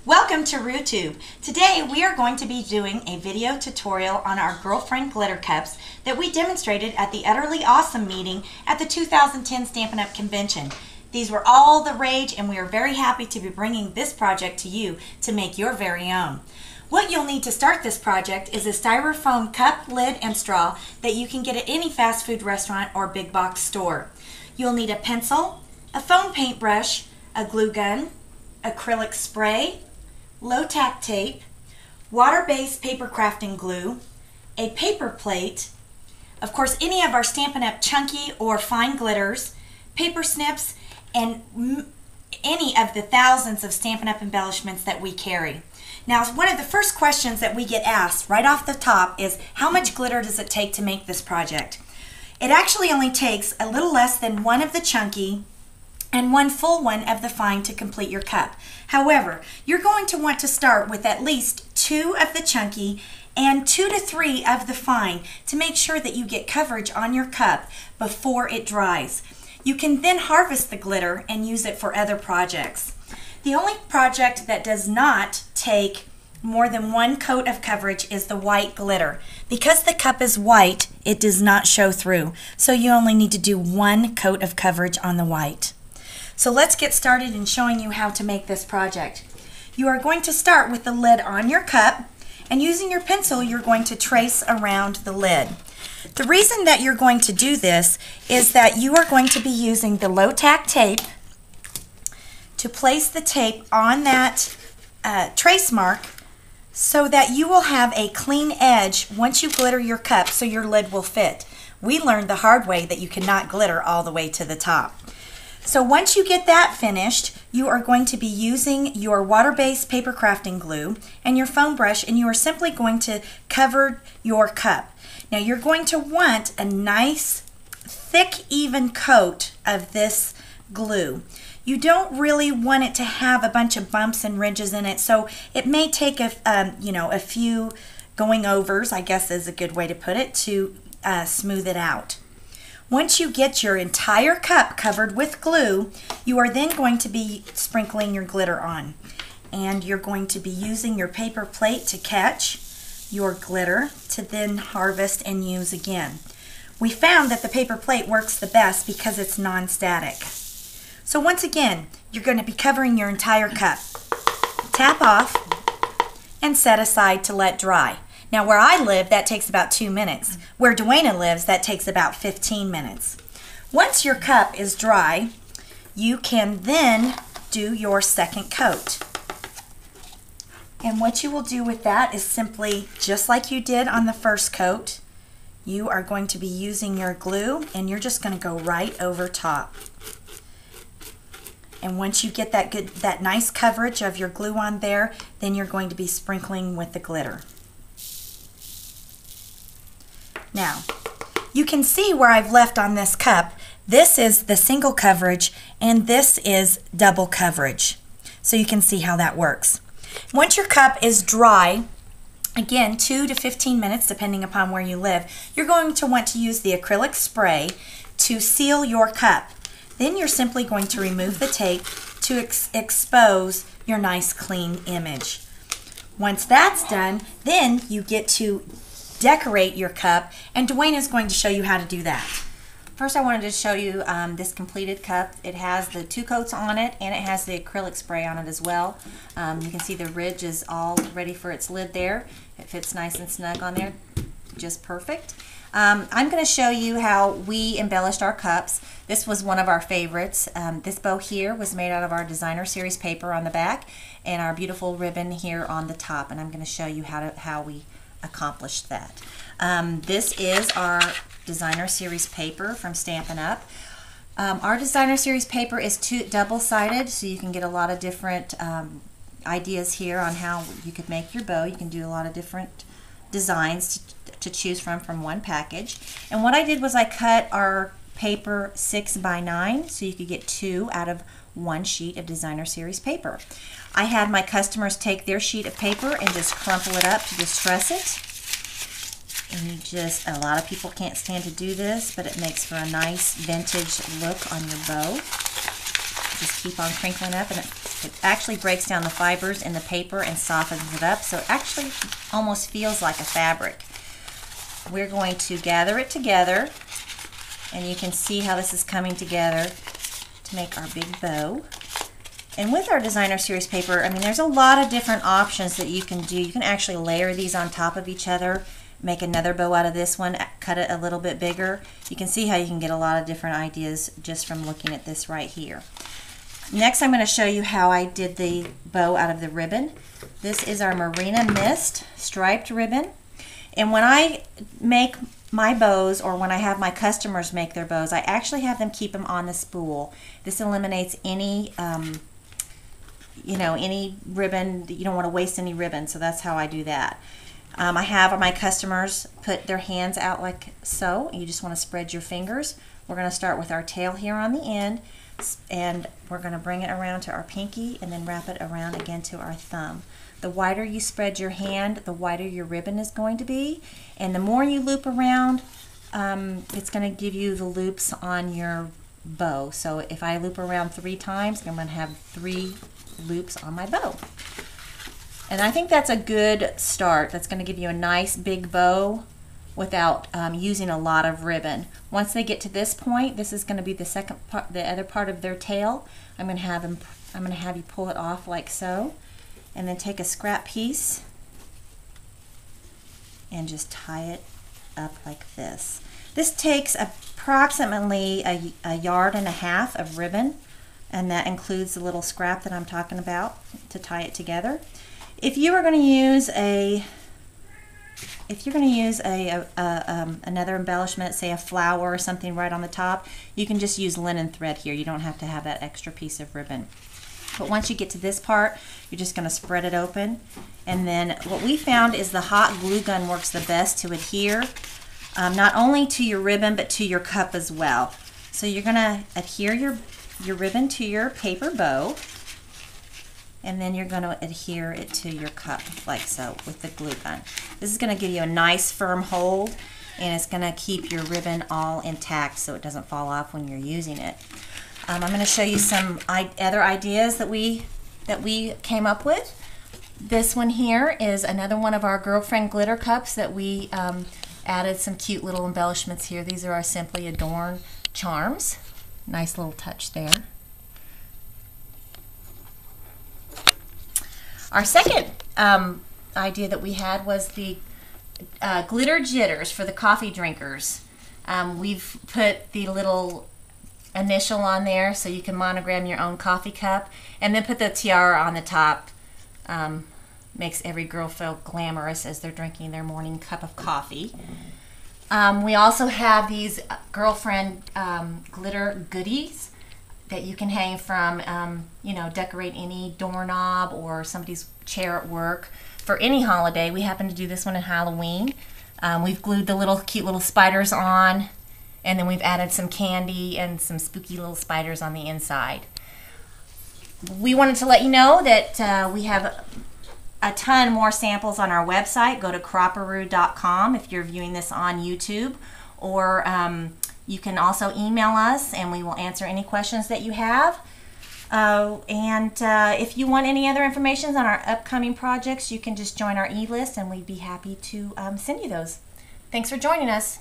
Welcome to RooTube. Today we are going to be doing a video tutorial on our Girlfriend Glitter Cups that we demonstrated at the Utterly Awesome meeting at the 2010 Stampin' Up! Convention. These were all the rage and we are very happy to be bringing this project to you to make your very own. What you'll need to start this project is a styrofoam cup, lid, and straw that you can get at any fast food restaurant or big box store. You'll need a pencil, a foam paintbrush, a glue gun, acrylic spray, low-tack tape, water-based paper crafting glue, a paper plate, of course any of our Stampin' Up! Chunky or fine glitters, paper snips, and any of the thousands of Stampin' Up! Embellishments that we carry. Now, one of the first questions that we get asked right off the top is, how much glitter does it take to make this project? It actually only takes a little less than one of the chunky and one full one of the fine to complete your cup. However, you're going to want to start with at least 2 of the chunky and 2 to 3 of the fine to make sure that you get coverage on your cup before it dries. You can then harvest the glitter and use it for other projects. The only project that does not take more than 1 coat of coverage is the white glitter. Because the cup is white, it does not show through, so you only need to do 1 coat of coverage on the white. So let's get started in showing you how to make this project. You are going to start with the lid on your cup, and using your pencil you're going to trace around the lid. The reason that you're going to do this is that you are going to be using the low-tack tape to place the tape on that trace mark so that you will have a clean edge once you glitter your cup so your lid will fit. We learned the hard way that you cannot glitter all the way to the top. So once you get that finished, you are going to be using your water-based paper crafting glue and your foam brush, and you are simply going to cover your cup. Now you're going to want a nice, thick, even coat of this glue. You don't really want it to have a bunch of bumps and ridges in it, so it may take a few going overs, I guess is a good way to put it, to smooth it out. Once you get your entire cup covered with glue, you are then going to be sprinkling your glitter on. And you're going to be using your paper plate to catch your glitter to then harvest and use again. We found that the paper plate works the best because it's non-static. So once again, you're going to be covering your entire cup. Tap off and set aside to let dry. Now where I live, that takes about 2 minutes. Where Dwayna lives, that takes about 15 minutes. Once your cup is dry, you can then do your second coat. And what you will do with that is simply, just like you did on the first coat, you are going to be using your glue and you're just going to go right over top. And once you get that nice coverage of your glue on there, then you're going to be sprinkling with the glitter. Now, you can see where I've left on this cup. This is the single coverage and this is double coverage. So you can see how that works. Once your cup is dry, again 2 to 15 minutes depending upon where you live, you're going to want to use the acrylic spray to seal your cup. Then you're simply going to remove the tape to expose your nice clean image. Once that's done, then you get to decorate your cup, and Dwayne is going to show you how to do that. First I wanted to show you this completed cup. It has the 2 coats on it and it has the acrylic spray on it as well. You can see the ridge is all ready for its lid there. It fits nice and snug on there, just perfect. I'm going to show you how we embellished our cups. This was one of our favorites. This bow here was made out of our designer series paper on the back and our beautiful ribbon here on the top, and I'm going to show you how we accomplished that. This is our designer series paper from Stampin' Up. Our designer series paper is double-sided, so you can get a lot of different ideas here on how you could make your bow. You can do a lot of different designs to choose from one package. And what I did was I cut our paper 6 by 9 so you could get 2 out of 1 sheet of designer series paper. I had my customers take their sheet of paper and just crumple it up to distress it. And a lot of people can't stand to do this, but it makes for a nice vintage look on your bow. Just keep on crinkling up, and it actually breaks down the fibers in the paper and softens it up, so it actually almost feels like a fabric. We're going to gather it together, and you can see how this is coming together to make our big bow. And with our designer series paper, I mean, there's a lot of different options that you can do. You can actually layer these on top of each other, make another bow out of this one, cut it a little bit bigger. You can see how you can get a lot of different ideas just from looking at this right here. Next, I'm going to show you how I did the bow out of the ribbon. This is our Marina Mist striped ribbon. And when I make my bows, or when I have my customers make their bows, I actually have them keep them on the spool. This eliminates any any ribbon. You don't want to waste any ribbon, so that's how I do that. I have my customers put their hands out like so. You just want to spread your fingers. We're going to start with our tail here on the end, and we're going to bring it around to our pinky and then wrap it around again to our thumb. The wider you spread your hand, the wider your ribbon is going to be, and the more you loop around, it's going to give you the loops on your bow. So if I loop around 3 times, I'm going to have 3 loops on my bow. And I think that's a good start. That's going to give you a nice big bow without using a lot of ribbon. Once they get to this point, this is going to be the second part, the other part of their tail. I'm going to have you pull it off like so, and then take a scrap piece and just tie it up like this. This takes approximately a yard and a half of ribbon, and that includes the little scrap that I'm talking about to tie it together. If you are going to use another embellishment, say a flower or something right on the top, you can just use linen thread here. You don't have to have that extra piece of ribbon. But once you get to this part, you're just going to spread it open. And then what we found is the hot glue gun works the best to adhere, not only to your ribbon, but to your cup as well. So you're going to adhere your ribbon to your paper bow, and then you're going to adhere it to your cup like so with the glue gun. This is going to give you a nice firm hold, and it's going to keep your ribbon all intact so it doesn't fall off when you're using it. I'm going to show you some other ideas that we came up with. This one here is another one of our girlfriend glitter cups that we added some cute little embellishments here. These are our Simply Adorn charms. Nice little touch there. Our second idea that we had was the glitter jitters for the coffee drinkers. We've put the little initial on there so you can monogram your own coffee cup, and then put the tiara on the top. Makes every girl feel glamorous as they're drinking their morning cup of coffee. We also have these girlfriend glitter goodies that you can hang from, decorate any doorknob or somebody's chair at work for any holiday. We happen to do this one in Halloween. We've glued the cute little spiders on, and then we've added some candy and some spooky little spiders on the inside. We wanted to let you know that we have a ton more samples on our website. Go to cropperoo.com if you're viewing this on YouTube, or you can also email us and we will answer any questions that you have. If you want any other information on our upcoming projects, you can just join our e-list and we'd be happy to send you those. Thanks for joining us.